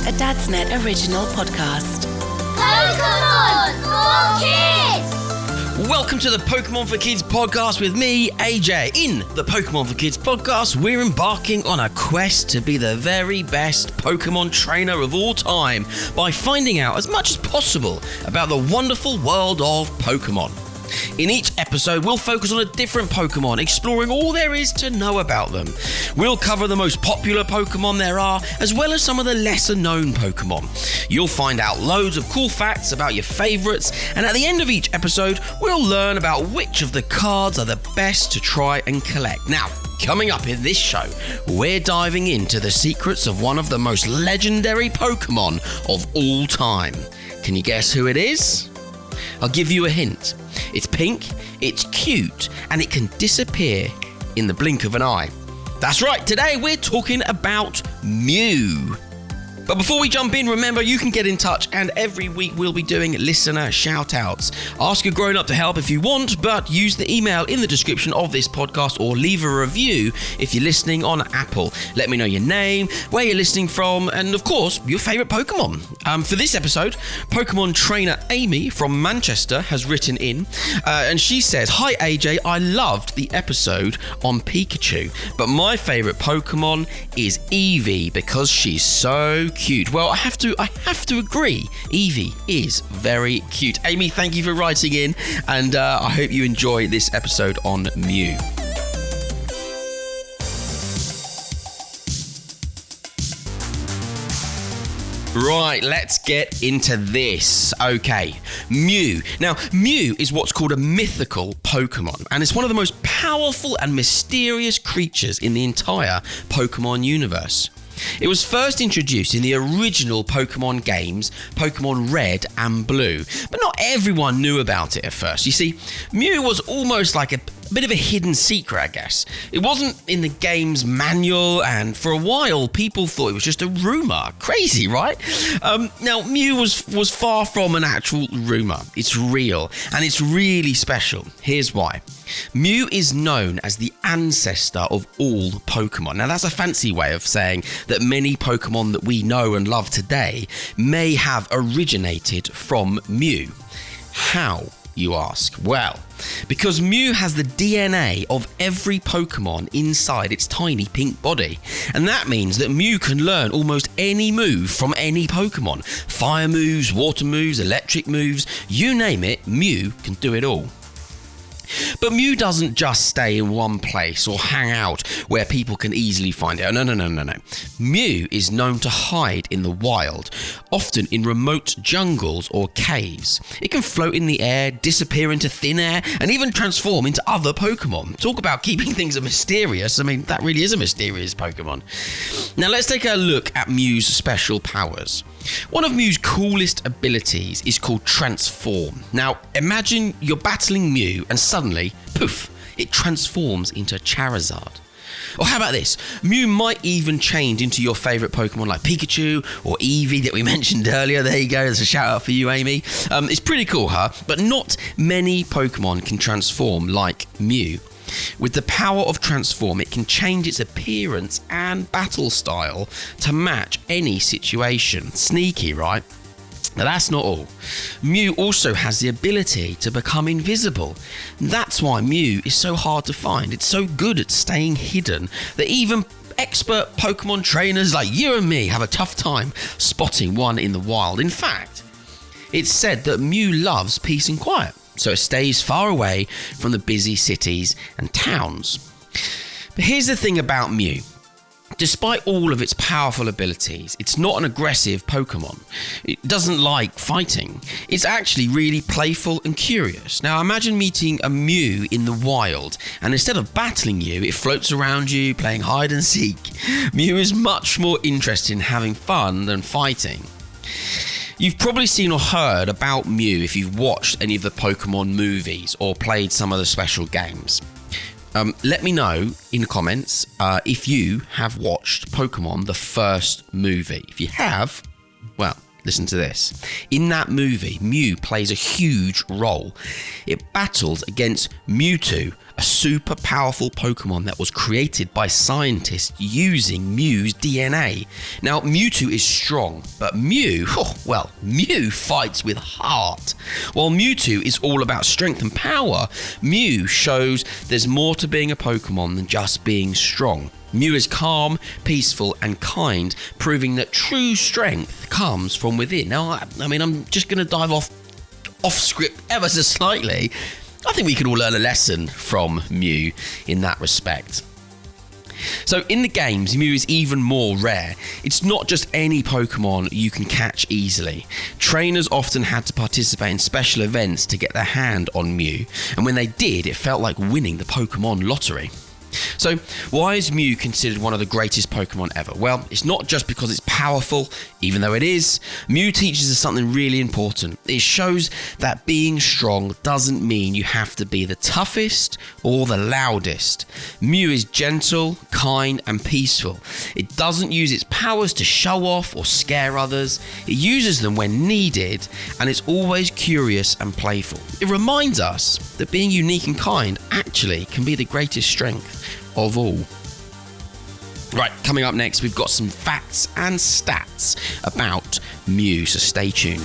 a Dadsnet original podcast. Pokémon for Kids! Welcome to the Pokémon for Kids podcast with me, AJ. In the Pokémon for Kids podcast, we're embarking on a quest to be the very best Pokémon trainer of all time by finding out as much as possible about the wonderful world of Pokémon. In each episode, we'll focus on a different Pokémon, exploring all there is to know about them. We'll cover the most popular Pokémon there are, as well as some of the lesser known Pokémon. You'll find out loads of cool facts about your favourites, and at the end of each episode, we'll learn about which of the cards are the best to try and collect. Now, coming up in this show, we're diving into the secrets of one of the most legendary Pokémon of all time. Can you guess who it is? I'll give you a hint. It's pink, it's cute, and it can disappear in the blink of an eye. That's right, today we're talking about Mew. But before we jump in, remember you can get in touch, and every week we'll be doing listener shout-outs. Ask a grown-up to help if you want, but use the email in the description of this podcast or leave a review if you're listening on Apple. Let me know your name, where you're listening from, and of course, your favourite Pokemon. For this episode, Pokemon trainer Amy from Manchester has written in, and she says, "Hi AJ, I loved the episode on Pikachu, but my favourite Pokemon is Eevee because she's so cute." Well, I have to agree. Eevee is very cute. Amy, thank you for writing in, and I hope you enjoy this episode on Mew. Right, let's get into this. Okay, Mew. Now, Mew is what's called a mythical Pokemon, and it's one of the most powerful and mysterious creatures in the entire Pokemon universe. It was first introduced in the original Pokemon games, Pokemon Red and Blue, but not everyone knew about it at first. You see, Mew was almost like a bit of a hidden secret, I guess. It wasn't in the game's manual, and for a while, people thought it was just a rumour. Crazy, right? Now, Mew was far from an actual rumour. It's real, and it's really special. Here's why. Mew is known as the ancestor of all Pokemon. Now, that's a fancy way of saying that many Pokemon that we know and love today may have originated from Mew. How, you ask? Well, because Mew has the DNA of every Pokemon inside its tiny pink body. And that means that Mew can learn almost any move from any Pokemon. Fire moves, water moves, electric moves, you name it, Mew can do it all. But Mew doesn't just stay in one place or hang out where people can easily find it. No. Mew is known to hide in the wild, often in remote jungles or caves. It can float in the air, disappear into thin air, and even transform into other Pokemon. Talk about keeping things mysterious. I mean, that really is a mysterious Pokemon. Now let's take a look at Mew's special powers. One of Mew's coolest abilities is called Transform. Now, imagine you're battling Mew and suddenly, poof, it transforms into Charizard. Or how about this? Mew might even change into your favourite Pokemon like Pikachu or Eevee that we mentioned earlier. There you go, there's a shout out for you, Amy. It's pretty cool, huh? But not many Pokemon can transform like Mew. With the power of Transform, it can change its appearance and battle style to match any situation. Sneaky, right? Now that's not all. Mew also has the ability to become invisible. That's why Mew is so hard to find. It's so good at staying hidden that even expert Pokemon trainers like you and me have a tough time spotting one in the wild. In fact, it's said that Mew loves peace and quiet, so it stays far away from the busy cities and towns. But here's the thing about Mew. Despite all of its powerful abilities, it's not an aggressive Pokemon. It doesn't like fighting. It's actually really playful and curious. Now imagine meeting a Mew in the wild, and instead of battling you, it floats around you playing hide and seek. Mew is much more interested in having fun than fighting. You've probably seen or heard about Mew if you've watched any of the Pokemon movies or played some of the special games. Let me know in the comments if you have watched Pokemon, the first movie. If you have, well, listen to this. In that movie, Mew plays a huge role. It battles against Mewtwo, a super powerful Pokemon that was created by scientists using Mew's DNA. Now, Mewtwo is strong, but Mew fights with heart. While Mewtwo is all about strength and power, Mew shows there's more to being a Pokemon than just being strong. Mew is calm, peaceful, and kind, proving that true strength comes from within. Now, I'm just going to dive off script ever so slightly. I think we can all learn a lesson from Mew in that respect. So in the games, Mew is even more rare. It's not just any Pokemon you can catch easily. Trainers often had to participate in special events to get their hand on Mew, and when they did, it felt like winning the Pokemon lottery. So, why is Mew considered one of the greatest Pokemon ever? Well, it's not just because it's powerful, even though it is. Mew teaches us something really important. It shows that being strong doesn't mean you have to be the toughest or the loudest. Mew is gentle, kind, and peaceful. It doesn't use its powers to show off or scare others. It uses them when needed, and it's always curious and playful. It reminds us that being unique and kind actually can be the greatest strength of all. Right, coming up next, we've got some facts and stats about Mew, so stay tuned.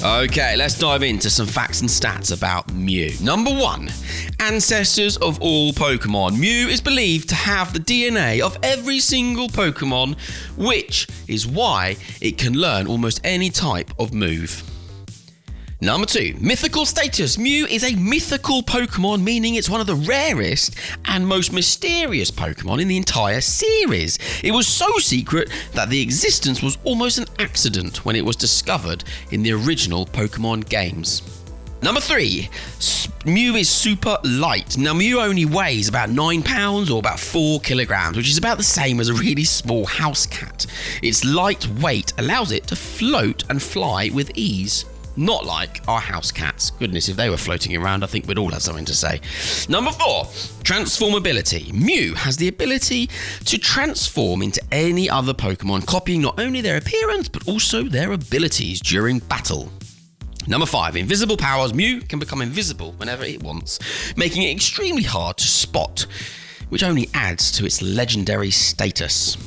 Okay, let's dive into some facts and stats about Mew. Number 1, ancestors of all Pokemon. Mew is believed to have the DNA of every single Pokemon, which is why it can learn almost any type of move. Number 2, mythical status. Mew is a mythical Pokemon, meaning it's one of the rarest and most mysterious Pokemon in the entire series. It was so secret that the existence was almost an accident when it was discovered in the original Pokemon games. Number 3, Mew is super light. Now, Mew only weighs about 9 pounds or about 4 kilograms, which is about the same as a really small house cat. Its light weight allows it to float and fly with ease. Not like our house cats. Goodness, if they were floating around, I think we'd all have something to say. Number 4, transformability. Mew has the ability to transform into any other Pokemon, copying not only their appearance, but also their abilities during battle. Number 5, invisible powers. Mew can become invisible whenever it wants, making it extremely hard to spot, which only adds to its legendary status.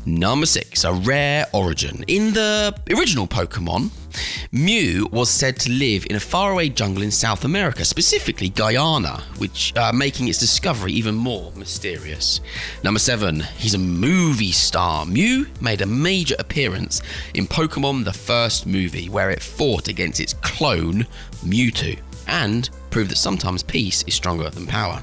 Number 6, a rare origin. In the original Pokemon, Mew was said to live in a faraway jungle in South America, specifically Guyana, which making its discovery even more mysterious. Number 7, he's a movie star. Mew made a major appearance in Pokémon the first movie, where it fought against its clone, Mewtwo, and proved that sometimes peace is stronger than power.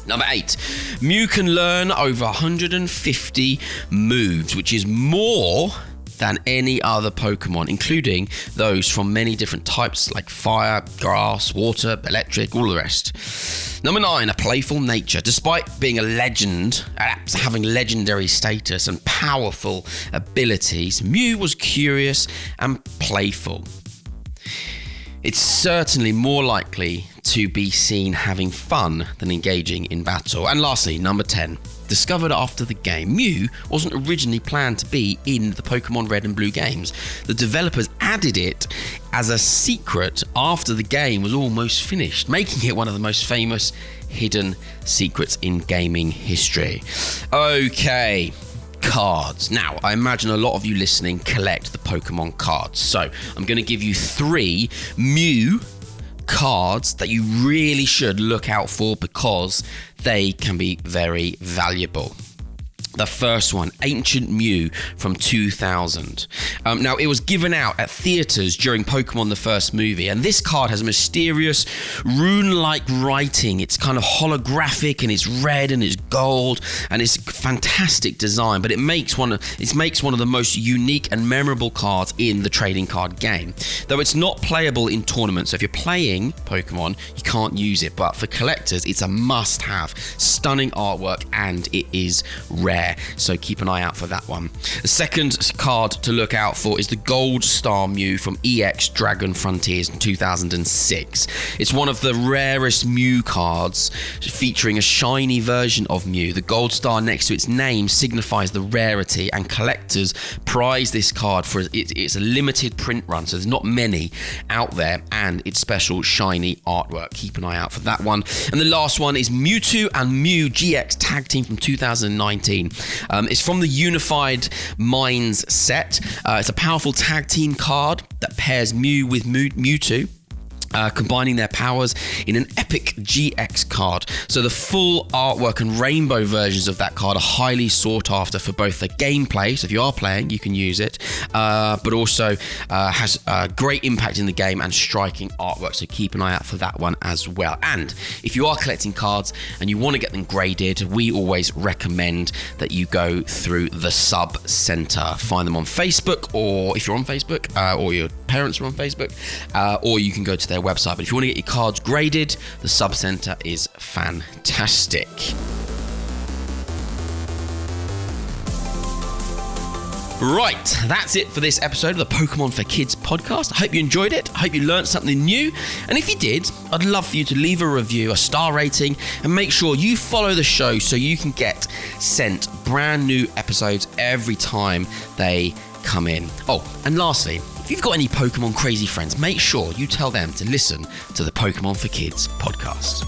Number 8, Mew can learn over 150 moves, which is more than any other Pokemon, including those from many different types like fire, grass, water, electric, all the rest. Number 9, a playful nature. Despite being a legend, having legendary status and powerful abilities, Mew was curious and playful. It's certainly more likely to be seen having fun than engaging in battle. And lastly, number 10, discovered after the game, Mew wasn't originally planned to be in the Pokemon Red and Blue games. The developers added it as a secret after the game was almost finished, making it one of the most famous hidden secrets in gaming history. Okay, cards. Now, I imagine a lot of you listening collect the Pokemon cards. So, I'm going to give you 3 Mew cards that you really should look out for because they can be very valuable. The first one, Ancient Mew from 2000. Now, it was given out at theaters during Pokemon the first movie, and this card has a mysterious rune-like writing. It's kind of holographic, and it's red, and it's gold, and it's a fantastic design, but it makes one of the most unique and memorable cards in the trading card game. Though it's not playable in tournaments, so if you're playing Pokemon, you can't use it, but for collectors, it's a must-have. Stunning artwork, and it is rare. So keep an eye out for that one. The second card to look out for is the Gold Star Mew from EX Dragon Frontiers in 2006. It's one of the rarest Mew cards, featuring a shiny version of of Mew. The gold star next to its name signifies the rarity, and collectors prize this card for it's a limited print run, so there's not many out there, and it's special shiny artwork. Keep an eye out for that one. And the last one is Mewtwo and Mew GX Tag Team from 2019. It's from the Unified Minds set. It's a powerful tag team card that pairs Mew with Mewtwo, combining their powers in an epic GX card. So the full artwork and rainbow versions of that card are highly sought after for both the gameplay, so if you are playing, you can use it, but also has great impact in the game and striking artwork, so keep an eye out for that one as well. And if you are collecting cards and you want to get them graded, we always recommend that you go through the Sub Center. Find them on Facebook, or if you're on Facebook, or your parents are on Facebook, or you can go to their website. But if you want to get your cards graded, the Sub Center is fantastic. Right, that's it for this episode of the Pokemon for Kids podcast. I hope you enjoyed it. I hope you learned something new. And if you did, I'd love for you to leave a review, a star rating, and make sure you follow the show so you can get sent brand new episodes every time they come in. Oh, and lastly, if you've got any Pokemon crazy friends, make sure you tell them to listen to the Pokemon for Kids podcast.